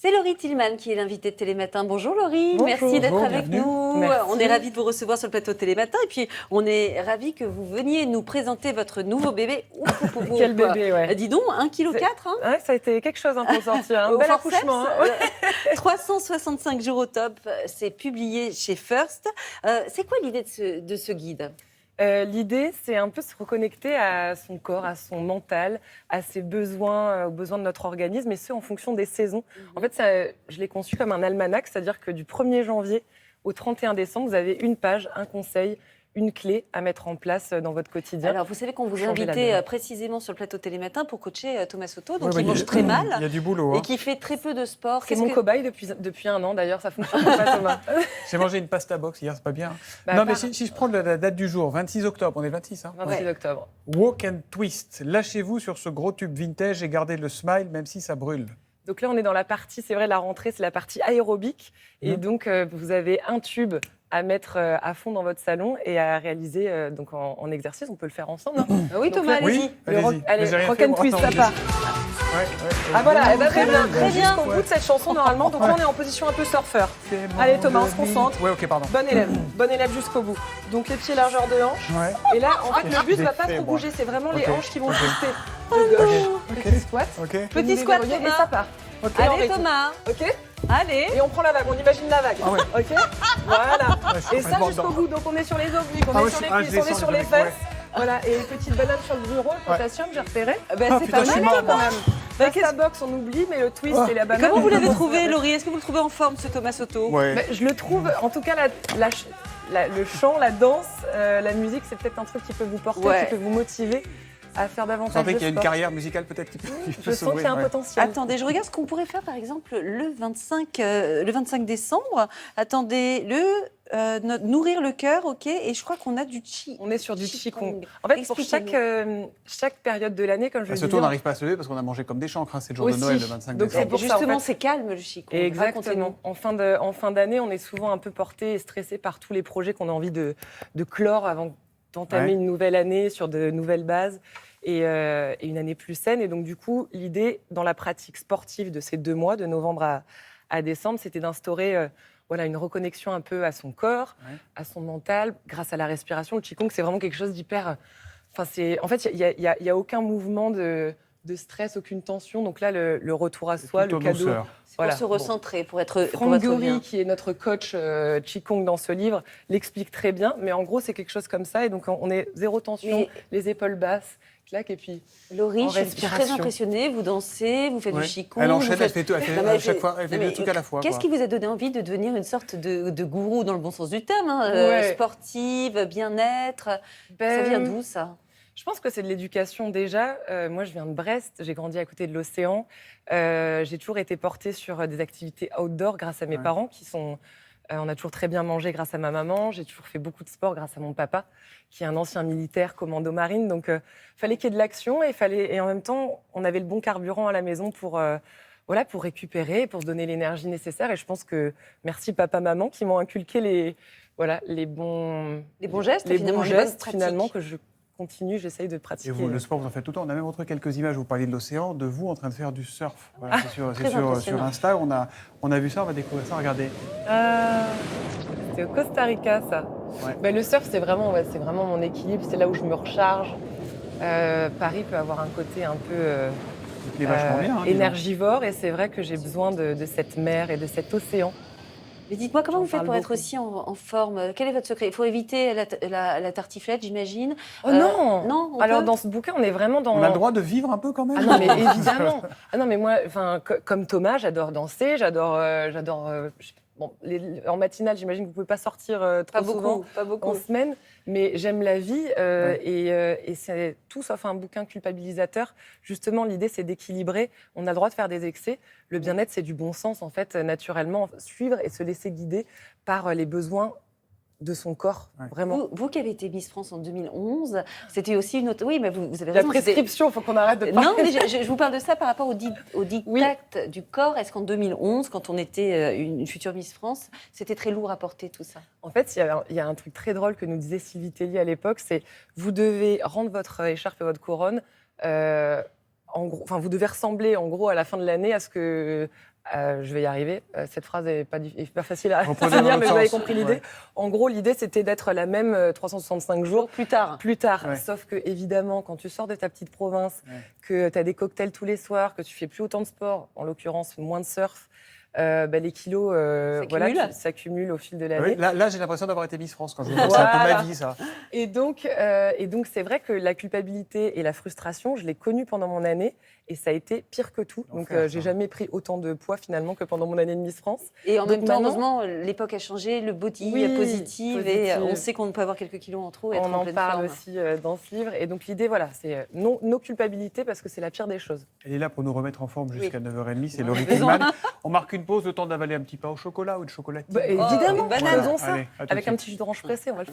C'est Laurie Tillman qui est l'invitée de Télématin. Bonjour Laurie, Bonjour. merci d'être Bonjour, avec bienvenue. nous. Merci. On est ravis de vous recevoir sur le plateau de Télématin et puis on est ravis que vous veniez nous présenter votre nouveau bébé. Quel bébé, ouais. Dis donc, 1,4 kg hein. Ouais, ça a été quelque chose pour sortir, un Au bel forceps, accouchement. 365 jours au top, c'est publié chez First. C'est quoi l'idée de ce guide ? L'idée, c'est un peu se reconnecter à son corps, à son mental, à ses besoins, aux besoins de notre organisme, et ce, en fonction des saisons. En fait, je l'ai conçu comme un almanach, c'est-à-dire que du 1er janvier au 31 décembre, vous avez une page, un conseil, une clé à mettre en place dans votre quotidien. Alors, vous savez qu'on vous a invité précisément sur le plateau Télématin pour coacher Thomas Soto, donc il mange très mal. Il y a du boulot. Et qui fait très peu de sport. C'est mon cobaye depuis un an, d'ailleurs, ça fonctionne pas, Thomas. J'ai mangé une pasta box hier, c'est pas bien. Bah, non, mais si je prends la date du jour, 26 octobre, on est le 26, hein 26 octobre. Walk and twist. Lâchez-vous sur ce gros tube vintage et gardez le smile, même si ça brûle. Donc là, on est dans la partie, c'est vrai, la rentrée, c'est la partie aérobique. Et donc, vous avez un tube à mettre à fond dans votre salon et à réaliser donc en exercice. On peut le faire ensemble. Hein. Oui, Thomas, allez-y. Allez, rock and twist, ça part. Ah voilà, très bien, très bien. Jusqu'au bout de cette chanson, normalement. Donc là, on est en position un peu surfeur. Allez, Thomas, on se concentre. Oui, ok, pardon. Bon élève jusqu'au bout. Donc les pieds largeur de hanche. Ouais. Et là, en fait, le but ne va pas trop bouger. C'est vraiment les hanches qui vont twister de gauche. Petit squat. Petit squat, Et Thomas. ça part. Allez, Thomas. Ok. Allez. Et on prend la vague, on imagine la vague. Ah ouais. Ok. Voilà. Ouais, Et ça jusqu'au bout. Donc on est sur les obliques, on est sur les cuisses, on est sur les fesses. Voilà. Et une petite banane sur le bureau, le potassium, j'ai repéré. C'est pas mal quand même. La box, on oublie, mais le twist et la banane. Comment vous l'avez trouvé, Laurie ? Est-ce que vous le trouvez en forme, ce Thomas Soto ? Ouais. Je le trouve, en tout cas, le chant, la danse, la musique, c'est peut-être un truc qui peut vous porter, qui peut vous motiver à faire davantage de sport. Vous sentez qu'il y a une carrière musicale peut-être qui peut Je sens qu'il y a un potentiel. Attendez, je regarde ce qu'on pourrait faire par exemple le 25 décembre. Attendez, nourrir le cœur, ok, et je crois qu'on a du qi. On est sur du qigong. En fait, pour chaque période de l'année, comme je le disais... Surtout, on n'arrive pas à se lever parce qu'on a mangé comme des chancres. C'est le jour de Noël, le 25 décembre. Donc justement, c'est calme le qigong. Exactement. En fin d'année, on est souvent un peu porté et stressé par tous les projets qu'on a envie de clore avant d'entamer une nouvelle année sur de nouvelles bases et une année plus saine. Et donc, du coup, l'idée, dans la pratique sportive de ces 2 mois, de novembre à décembre, c'était d'instaurer une reconnexion un peu à son corps, à son mental, grâce à la respiration. Le qigong, c'est vraiment quelque chose d'hyper... En fait, il n'y a aucun mouvement de stress, aucune tension. Donc là, le retour à soi, le cadeau... C'est pour se recentrer, pour être Franck bien. Goury, qui est notre coach Qigong dans ce livre, l'explique très bien. Mais en gros, c'est quelque chose comme ça. Et donc, on est zéro tension, les épaules basses, clac, et puis Laurie, je suis très impressionnée. Vous dansez, vous faites du Qigong. Elle enchaîne, elle fait à chaque fois, elle fait 2 trucs à la fois. Qu'est-ce qui vous a donné envie de devenir une sorte de gourou, dans le bon sens du terme, sportive, bien-être Ça vient d'où, ça ? Je pense que c'est de l'éducation déjà. Moi, je viens de Brest, j'ai grandi à côté de l'océan. J'ai toujours été portée sur des activités outdoor grâce à mes parents qui sont... on a toujours très bien mangé grâce à ma maman. J'ai toujours fait beaucoup de sport grâce à mon papa, qui est un ancien militaire, commando marine. Donc, fallait qu'il y ait de l'action et en même temps, on avait le bon carburant à la maison pour récupérer, pour se donner l'énergie nécessaire. Et je pense que merci papa, maman qui m'ont inculqué les bons gestes, finalement que je continue, j'essaye de pratiquer. Et vous, le sport, vous en faites tout le temps. On a même retrouvé quelques images, vous parliez de l'océan, de vous en train de faire du surf. Voilà, c'est sur Insta, on a vu ça, on va découvrir ça, regardez. C'est au Costa Rica, ça. Le surf, c'est vraiment mon équilibre, c'est là où je me recharge. Paris peut avoir un côté un peu énergivore, et c'est vrai que j'ai besoin de cette mer et de cet océan. Mais dites-moi, comment vous faites pour être aussi en forme ? Quel est votre secret ? Il faut éviter la tartiflette, j'imagine. Oh non Non. Alors, dans ce bouquin, on est vraiment dans... On a le droit de vivre un peu quand même. Ah non, mais évidemment. Ah non, mais moi, comme Thomas, j'adore danser, j'adore... en matinale, j'imagine que vous ne pouvez pas sortir trop souvent en semaine, mais j'aime la vie et c'est tout sauf un bouquin culpabilisateur. Justement, l'idée, c'est d'équilibrer. On a le droit de faire des excès. Le bien-être, c'est du bon sens, en fait, naturellement. Suivre et se laisser guider par les besoins de son corps, vraiment. Vous qui avez été Miss France en 2011, c'était aussi une autre... Oui, mais vous avez raison. La prescription, il faut qu'on arrête de parler. Non, mais je vous parle de ça par rapport au dictat du corps. Est-ce qu'en 2011, quand on était une future Miss France, c'était très lourd à porter tout ça ? En fait, il y a un truc très drôle que nous disait Sylvie Tellier à l'époque, c'est vous devez rendre votre écharpe et votre couronne... vous devez ressembler, en gros, à la fin de l'année à ce que Je vais y arriver. Cette phrase n'est pas facile à Reprenez dans dire, l'autre mais vous avez sens. compris l'idée. Ouais. En gros, l'idée, c'était d'être la même 365 jours Plus tard. plus tard. Ouais. Sauf que, évidemment, quand tu sors de ta petite province, Ouais. que tu as des cocktails tous les soirs, que tu fais plus autant de sport, en l'occurrence moins de surf, les kilos s'accumulent au fil de l'année. Oui, là j'ai l'impression d'avoir été Miss France quand je vous dis c'est un peu ma vie, ça. Et donc, c'est vrai que la culpabilité et la frustration, je l'ai connue pendant mon année et ça a été pire que tout. Donc, L'enfer, j'ai ça. jamais pris autant de poids finalement que pendant mon année de Miss France. Et en Donc même temps, maintenant- heureusement, l'époque a changé, le body Oui, est positive et positive. on sait qu'on peut avoir quelques kilos en trop et être On en en pleine parle forme. aussi dans ce livre. Et donc, l'idée, voilà, c'est nos culpabilités parce que c'est la pire des choses. Elle est là pour nous remettre en forme jusqu'à 9h30, c'est Ouais, Laurie besoin. Tillman. On marque une pause, le temps d'avaler un petit pain au chocolat ou de chocolatine. Évidemment, une banane. faisons ça. Allez, à tout de Avec un suite. petit jus d'orange pressé, on va le faire.